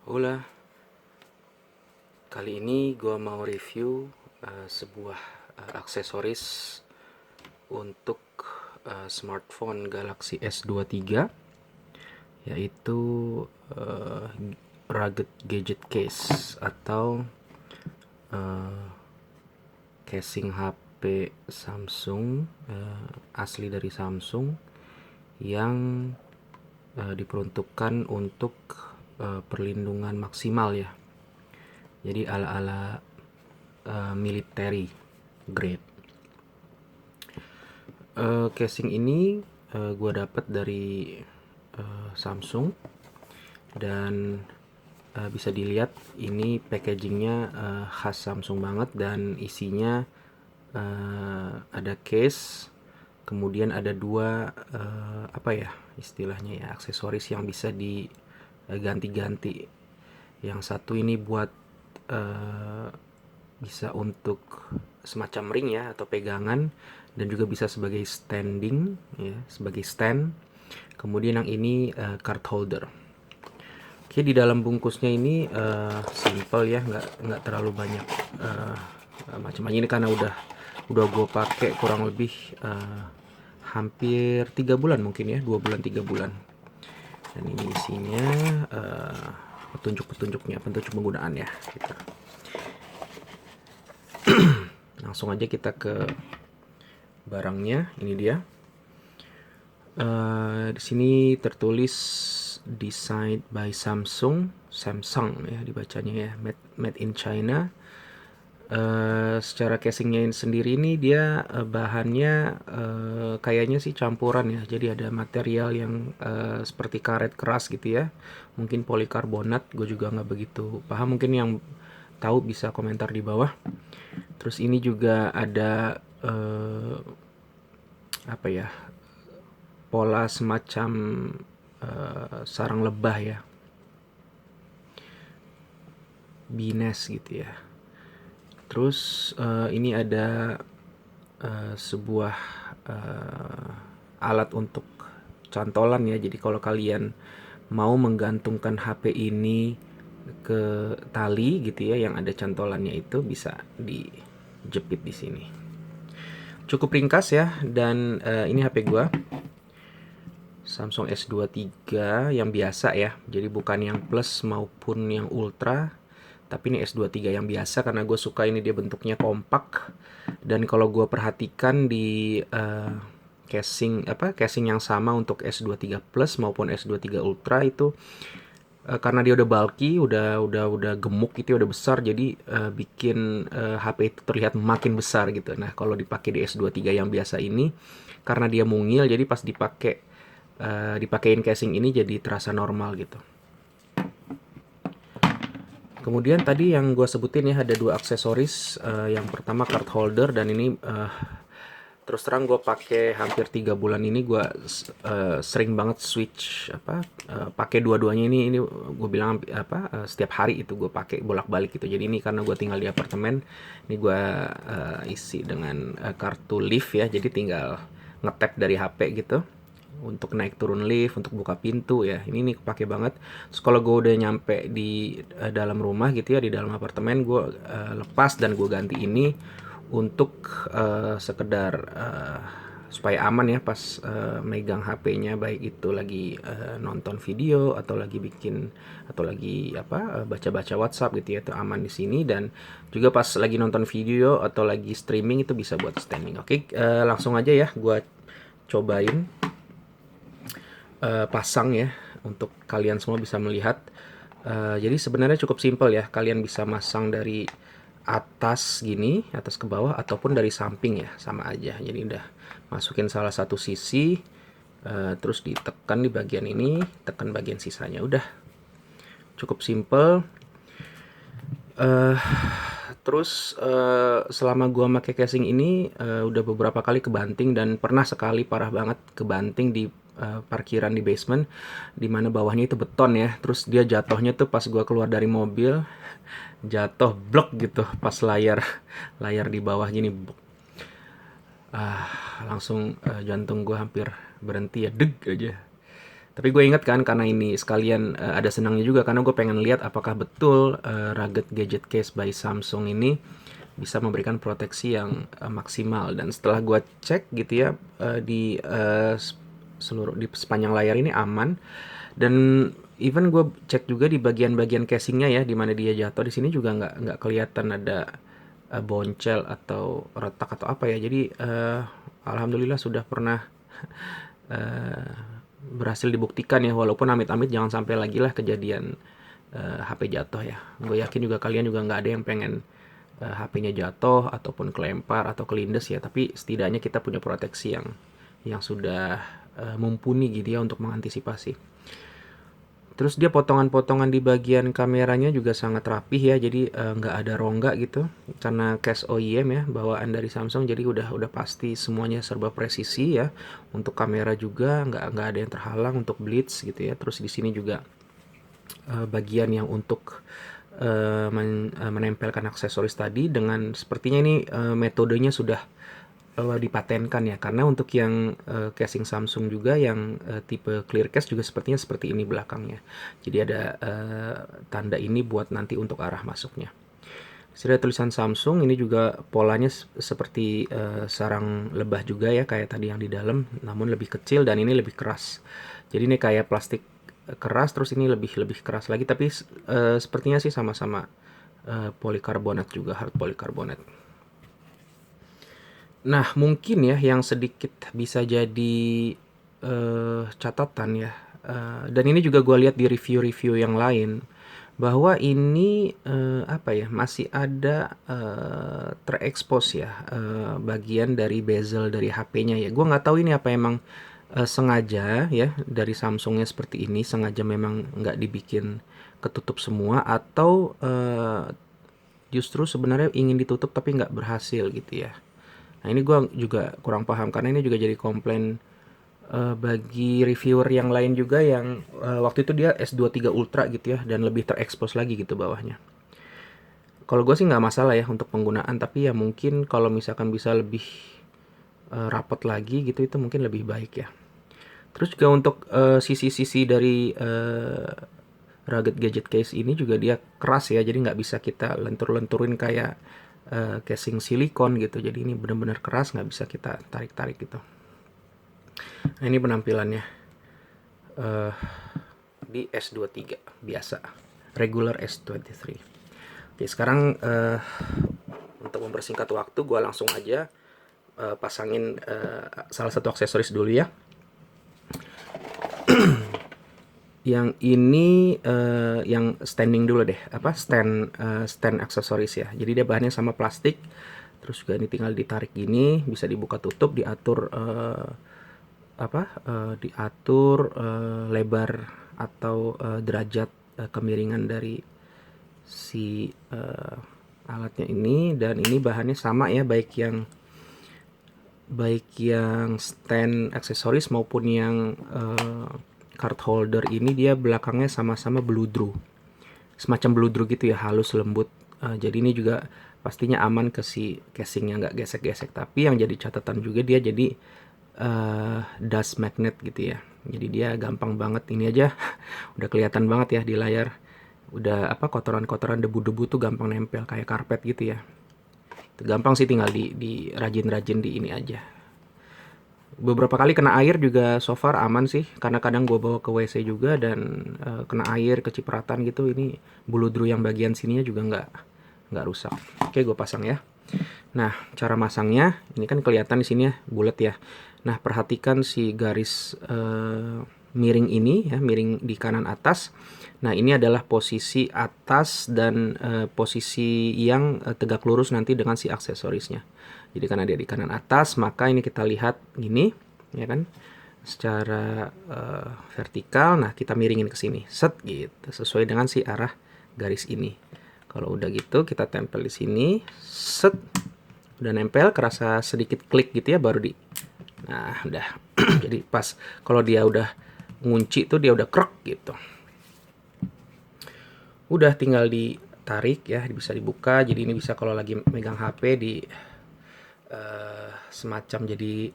Hola, kali ini gue mau review sebuah aksesoris untuk smartphone Galaxy S23, yaitu eh, rugged gadget case atau eh, casing HP Samsung, asli dari Samsung, yang diperuntukkan untuk perlindungan maksimal ya. Jadi ala-ala military grade. Casing ini gue dapat dari Samsung, dan bisa dilihat ini packagingnya khas Samsung banget, dan isinya ada case, kemudian ada dua apa ya istilahnya ya, aksesoris yang bisa diganti-ganti. Yang satu ini buat eh, bisa untuk semacam ring ya atau pegangan, dan juga bisa sebagai standing ya, sebagai stand. Kemudian yang ini card holder. Oke, di dalam bungkusnya ini simple ya, nggak terlalu banyak macam-macam. Ini karena udah gue pakai kurang lebih hampir 3 bulan, mungkin ya 2 bulan 3 bulan. Dan ini isinya petunjuk-petunjuknya, petunjuk penggunaannya gitu. Langsung aja kita ke barangnya. Ini dia. Di sini tertulis designed by Samsung, Samsung ya dibacanya ya, made in China. Secara casingnya sendiri ini dia bahannya kayaknya sih campuran ya. Jadi ada material yang seperti karet keras gitu ya, mungkin polikarbonat. Gue juga nggak begitu paham, mungkin yang tahu bisa komentar di bawah. Terus ini juga ada apa ya, pola semacam sarang lebah ya, bines gitu ya. Terus ini ada sebuah alat untuk cantolan ya. Jadi kalau kalian mau menggantungkan HP ini ke tali gitu ya, yang ada cantolannya itu bisa dijepit di sini. Cukup ringkas ya, dan ini HP gua Samsung S23 yang biasa ya. Jadi bukan yang plus maupun yang ultra, tapi ini S23 yang biasa karena gue suka ini dia bentuknya kompak. Dan kalau gue perhatikan di casing yang sama untuk S23 Plus maupun S23 Ultra itu karena dia udah bulky, udah gemuk gitu, udah besar, jadi bikin HP itu terlihat makin besar gitu. Nah, kalau dipakai di S23 yang biasa ini, karena dia mungil, jadi pas dipakein casing ini jadi terasa normal gitu. Kemudian tadi yang gue sebutin ya, ada dua aksesoris. Yang pertama card holder, dan ini terus terang gue pakai hampir 3 bulan ini, gue sering banget switch pakai dua-duanya. Ini gue bilang setiap hari itu gue pakai bolak-balik gitu. Jadi ini karena gue tinggal di apartemen, ini gue isi dengan kartu lift ya. Jadi tinggal ngetap dari HP gitu untuk naik turun lift, untuk buka pintu ya. Ini nih kepake banget. Terus kalau gue udah nyampe di dalam rumah gitu ya, di dalam apartemen, gue lepas dan gue ganti ini untuk sekedar supaya aman ya pas megang HP-nya, baik itu lagi nonton video atau lagi bikin atau lagi baca-baca WhatsApp gitu ya, itu aman di sini. Dan juga pas lagi nonton video atau lagi streaming itu bisa buat standing. Oke, langsung aja ya gue cobain pasang ya, untuk kalian semua bisa melihat. Jadi sebenarnya cukup simpel ya, kalian bisa masang dari atas gini, atas ke bawah, ataupun dari samping ya, sama aja. Jadi udah masukin salah satu sisi, terus ditekan di bagian ini, tekan bagian sisanya, udah cukup simpel. Uh, Terus selama gua pakai casing ini udah beberapa kali kebanting, dan pernah sekali parah banget kebanting di parkiran di basement, dimana bawahnya itu beton ya. Terus dia jatuhnya tuh pas gua keluar dari mobil, jatuh blok gitu pas layar layar di bawah gini. Langsung jantung gua hampir berhenti ya, deg aja. Tapi gue inget kan, karena ini sekalian ada senangnya juga, karena gue pengen lihat apakah betul rugged gadget case by Samsung ini bisa memberikan proteksi yang maksimal. Dan setelah gue cek gitu ya, di seluruh di sepanjang layar ini aman. Dan even gue cek juga di bagian-bagian casingnya ya, di mana dia jatuh, di sini juga nggak kelihatan ada boncel atau retak atau apa ya. Jadi alhamdulillah sudah pernah berhasil dibuktikan ya, walaupun amit-amit jangan sampai lagi lah kejadian HP jatuh ya. Gue yakin juga kalian juga nggak ada yang pengen HP-nya jatuh ataupun kelempar atau kelindes ya, tapi setidaknya kita punya proteksi yang sudah mumpuni gitu ya untuk mengantisipasi. Terus dia potongan-potongan di bagian kameranya juga sangat rapih ya, jadi nggak ada rongga gitu, karena case OEM ya, bawaan dari Samsung, jadi udah pasti semuanya serba presisi ya. Untuk kamera juga nggak ada yang terhalang untuk blitz gitu ya. Terus di sini juga bagian yang untuk menempelkan aksesoris tadi, dengan sepertinya ini metodenya sudah dipatenkan ya, karena untuk yang casing Samsung juga yang tipe clear case juga sepertinya seperti ini belakangnya. Jadi ada tanda ini buat nanti untuk arah masuknya. Sudah tulisan Samsung, ini juga polanya seperti sarang lebah juga ya, kayak tadi yang di dalam, namun lebih kecil dan ini lebih keras. Jadi ini kayak plastik keras, terus ini lebih keras lagi, tapi sepertinya sih sama-sama polikarbonat juga, hard polikarbonat. Nah, mungkin ya yang sedikit bisa jadi catatan ya, dan ini juga gue lihat di review-review yang lain, bahwa ini apa ya, masih ada terekspos ya bagian dari bezel dari HP-nya ya. Gue nggak tahu ini apa emang sengaja ya dari Samsungnya seperti ini, sengaja memang nggak dibikin ketutup semua, atau justru sebenarnya ingin ditutup tapi nggak berhasil gitu ya. Nah, ini gue juga kurang paham, karena ini juga jadi komplain bagi reviewer yang lain juga, yang waktu itu dia S23 Ultra gitu ya, dan lebih terekspos lagi gitu bawahnya. Kalau gue sih nggak masalah ya untuk penggunaan, tapi ya mungkin kalau misalkan bisa lebih rapat lagi gitu, itu mungkin lebih baik ya. Terus juga untuk sisi-sisi dari rugged gadget case ini juga dia keras ya, jadi nggak bisa kita lentur-lenturin kayak casing silikon gitu. Jadi ini benar-benar keras, nggak bisa kita tarik-tarik gitu. Nah, ini penampilannya di S23 biasa, regular S23. Oke, sekarang untuk mempersingkat waktu, gue langsung aja pasangin salah satu aksesoris dulu ya. Yang ini yang standing dulu deh, stand aksesoris ya. Jadi dia bahannya sama plastik. Terus juga ini tinggal ditarik gini, bisa dibuka tutup, diatur diatur lebar atau derajat kemiringan dari si alatnya ini. Dan ini bahannya sama ya, baik yang stand aksesoris maupun yang card holder ini, dia belakangnya sama-sama bludru, semacam bludru gitu ya, halus lembut. Jadi ini juga pastinya aman ke si casingnya, nggak gesek-gesek. Tapi yang jadi catatan juga, dia jadi dust magnet gitu ya. Jadi dia gampang banget, ini aja udah kelihatan banget ya di layar, udah kotoran-kotoran, debu-debu tuh gampang nempel kayak karpet gitu ya. Gampang sih, tinggal di rajin-rajin di ini aja. Beberapa kali kena air juga so far aman sih, karena kadang gue bawa ke WC juga dan kena air, kecipratan gitu. Ini buludru yang bagian sininya juga nggak rusak. Oke, gue pasang ya. Nah, cara masangnya ini kan kelihatan di sini ya, bulat ya. Nah, perhatikan si garis miring ini ya, miring di kanan atas. Nah, ini adalah posisi atas dan posisi yang tegak lurus nanti dengan si aksesorisnya. Jadi karena dia di kanan atas, maka ini kita lihat gini, ya kan, secara vertikal. Nah, kita miringin ke sini, set gitu, sesuai dengan si arah garis ini. Kalau udah gitu, kita tempel di sini, set, udah nempel, kerasa sedikit klik gitu ya, baru nah udah. Jadi pas kalau dia udah ngunci tuh, dia udah krek gitu. Udah tinggal ditarik ya, bisa dibuka. Jadi ini bisa kalau lagi megang HP di semacam jadi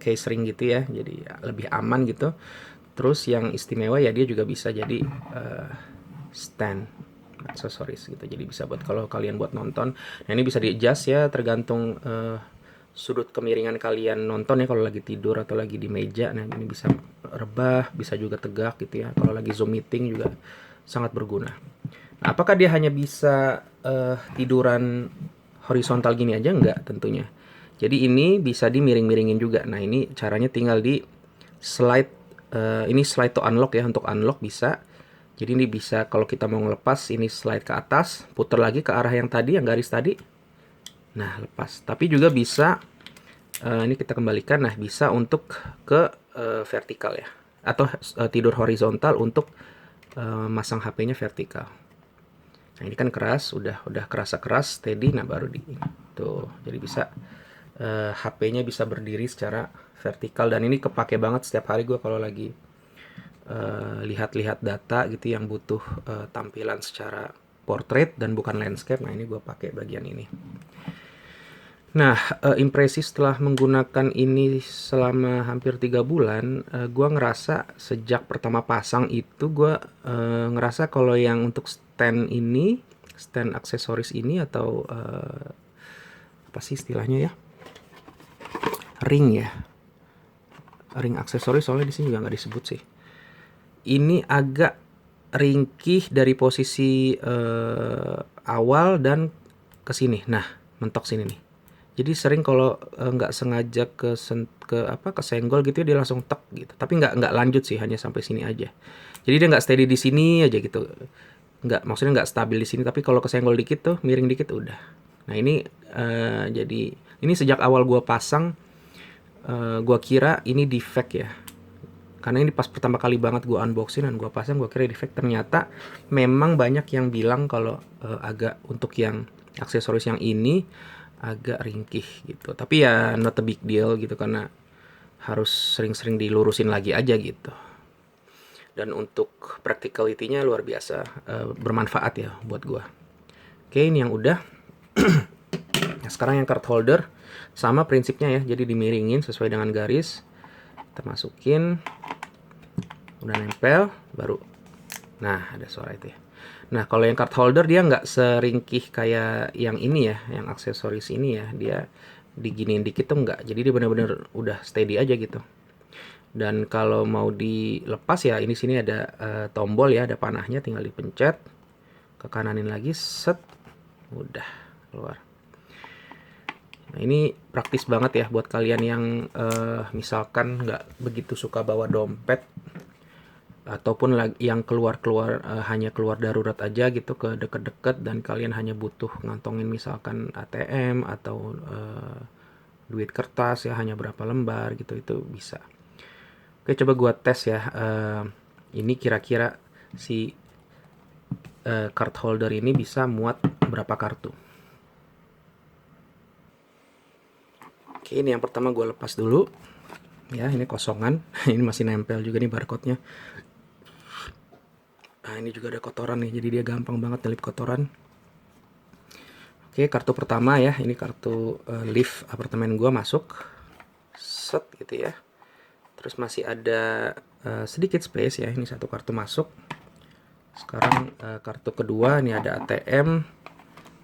case ring gitu ya, jadi lebih aman gitu. Terus yang istimewa ya dia juga bisa jadi stand aksesoris gitu, jadi bisa buat kalau kalian buat nonton. Nah ini bisa di adjust ya tergantung sudut kemiringan kalian nonton ya, kalau lagi tidur atau lagi di meja. Nah ini bisa rebah, bisa juga tegak gitu ya, kalau lagi zoom meeting juga sangat berguna. Nah, apakah dia hanya bisa tiduran horizontal gini aja? Enggak tentunya. Jadi ini bisa dimiring-miringin juga. Nah ini caranya tinggal di slide, ini slide to unlock ya, untuk unlock bisa. Jadi ini bisa kalau kita mau ngelepas, ini slide ke atas, putar lagi ke arah yang tadi, yang garis tadi. Nah, lepas. Tapi juga bisa, ini kita kembalikan, nah bisa untuk ke vertikal ya. Atau tidur horizontal untuk masang HP-nya vertikal. Nah, ini kan keras, udah kerasa keras, steady, nah baru di tuh. Jadi bisa HP-nya bisa berdiri secara vertikal, dan ini kepake banget setiap hari gue kalau lagi lihat-lihat data gitu yang butuh tampilan secara portrait dan bukan landscape. Nah ini gue pakai bagian ini. Nah impresi setelah menggunakan ini selama hampir 3 bulan, gue ngerasa sejak pertama pasang itu gue ngerasa kalau yang untuk stand ini, stand aksesoris ini atau apa sih istilahnya ya, ring ya, ring aksesoris, soalnya di sini juga nggak disebut sih. Ini agak ringkih dari posisi awal dan ke sini. Nah, mentok sini nih. Jadi sering kalau nggak sengaja kesenggol gitu ya, dia langsung tek gitu. Tapi nggak lanjut sih, hanya sampai sini aja. Jadi dia nggak steady di sini aja gitu. Maksudnya nggak stabil di sini. Tapi kalau kesenggol dikit tuh, miring dikit udah. Nah ini jadi ini sejak awal gua pasang, gua kira ini defect ya. Karena ini pas pertama kali banget gue unboxing dan gue pasang, gue kira defect. Ternyata memang banyak yang bilang kalau agak untuk yang aksesoris yang ini agak ringkih gitu. Tapi ya not a big deal gitu, karena harus sering-sering dilurusin lagi aja gitu. Dan untuk practicality-nya luar biasa, bermanfaat ya buat gue. Oke, ini yang udah. Nah, sekarang yang card holder sama prinsipnya ya, jadi dimiringin sesuai dengan garis. Kita masukin, udah nempel, baru. Nah ada suara itu ya. Nah kalau yang card holder dia nggak seringkih kayak yang ini ya, yang aksesoris ini ya, dia diginiin dikit tuh nggak, jadi dia benar-benar udah steady aja gitu. Dan kalau mau dilepas ya, ini sini ada tombol ya, ada panahnya, tinggal dipencet, ke kananin lagi, set, udah keluar. Nah ini praktis banget ya buat kalian yang misalkan nggak begitu suka bawa dompet, ataupun yang keluar hanya keluar darurat aja gitu, ke deket-deket, dan kalian hanya butuh ngantongin misalkan ATM atau duit kertas ya, hanya berapa lembar gitu, itu bisa. Oke, coba gua tes ya, ini kira-kira si card holder ini bisa muat berapa kartu. Oke, ini yang pertama gua lepas dulu ya, ini kosongan. Ini masih nempel juga nih barcode-nya. Nah ini juga ada kotoran nih, jadi dia gampang banget nyelip kotoran. Oke, kartu pertama ya, ini kartu lift apartemen gua masuk, set gitu ya. Terus masih ada sedikit space ya, ini satu kartu masuk. Sekarang kartu kedua, ini ada ATM,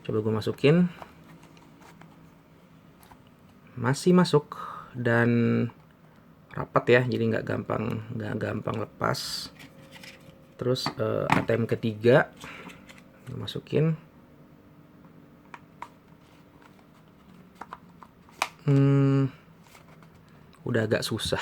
coba gue masukin, masih masuk dan rapat ya, jadi nggak gampang lepas. Terus ATM ketiga masukin, udah agak susah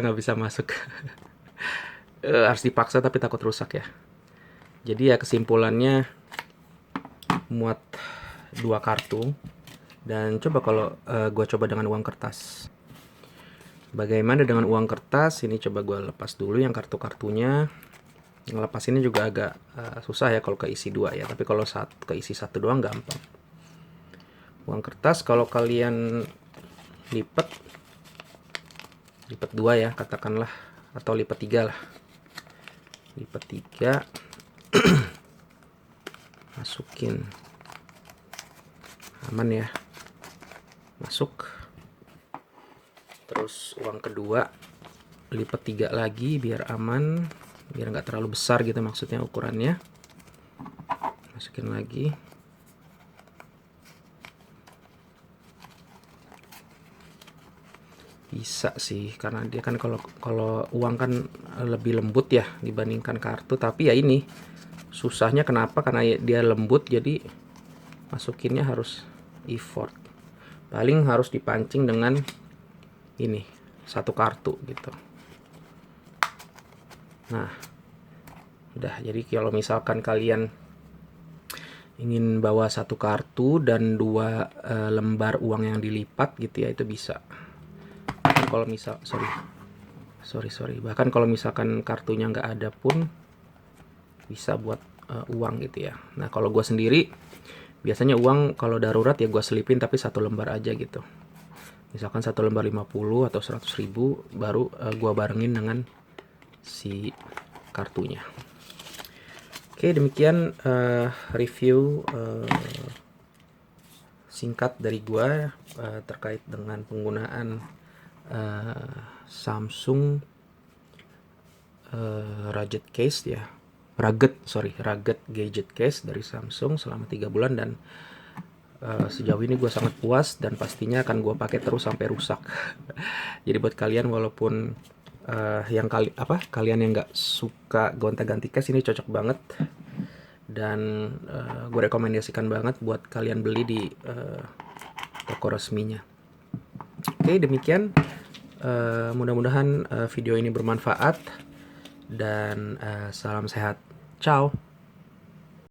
nggak bisa masuk. Harus dipaksa tapi takut rusak ya. Jadi ya kesimpulannya muat 2 kartu. Dan coba kalau gue coba dengan uang kertas, bagaimana dengan uang kertas? Ini coba gue lepas dulu yang kartu-kartunya. Ngelepas ini juga agak susah ya kalau keisi 2 ya, tapi kalau keisi 1 doang gampang. Uang kertas kalau kalian lipat 2 ya katakanlah, atau lipat 3 lah, lipat 3. Masukin, aman ya, masuk. Terus uang kedua lipat 3 lagi biar aman, biar nggak terlalu besar gitu maksudnya ukurannya. Masukin lagi. Bisa sih, karena dia kan kalau uang kan lebih lembut ya dibandingkan kartu, tapi ya ini susahnya kenapa? Karena dia lembut, jadi masukinnya harus effort. Paling harus dipancing dengan ini satu kartu gitu. Nah, udah. Jadi kalau misalkan kalian ingin bawa satu kartu dan 2 lembar uang yang dilipat gitu ya, itu bisa. Kalau misal bahkan kalau misalkan kartunya nggak ada pun bisa buat uang gitu ya. Nah, kalau gue sendiri biasanya uang kalau darurat ya gue selipin tapi satu lembar aja gitu. Misalkan satu lembar 50 atau 100.000 baru gue barengin dengan si kartunya. Oke, demikian review singkat dari gue terkait dengan penggunaan Samsung rugged case ya, rugged gadget case dari Samsung selama 3 bulan, dan sejauh ini gue sangat puas dan pastinya akan gue pakai terus sampai rusak. Jadi buat kalian walaupun kalian yang nggak suka gonta-ganti case, ini cocok banget dan gue rekomendasikan banget buat kalian beli di toko resminya. Oke, demikian. Mudah-mudahan video ini bermanfaat dan salam sehat. Ciao.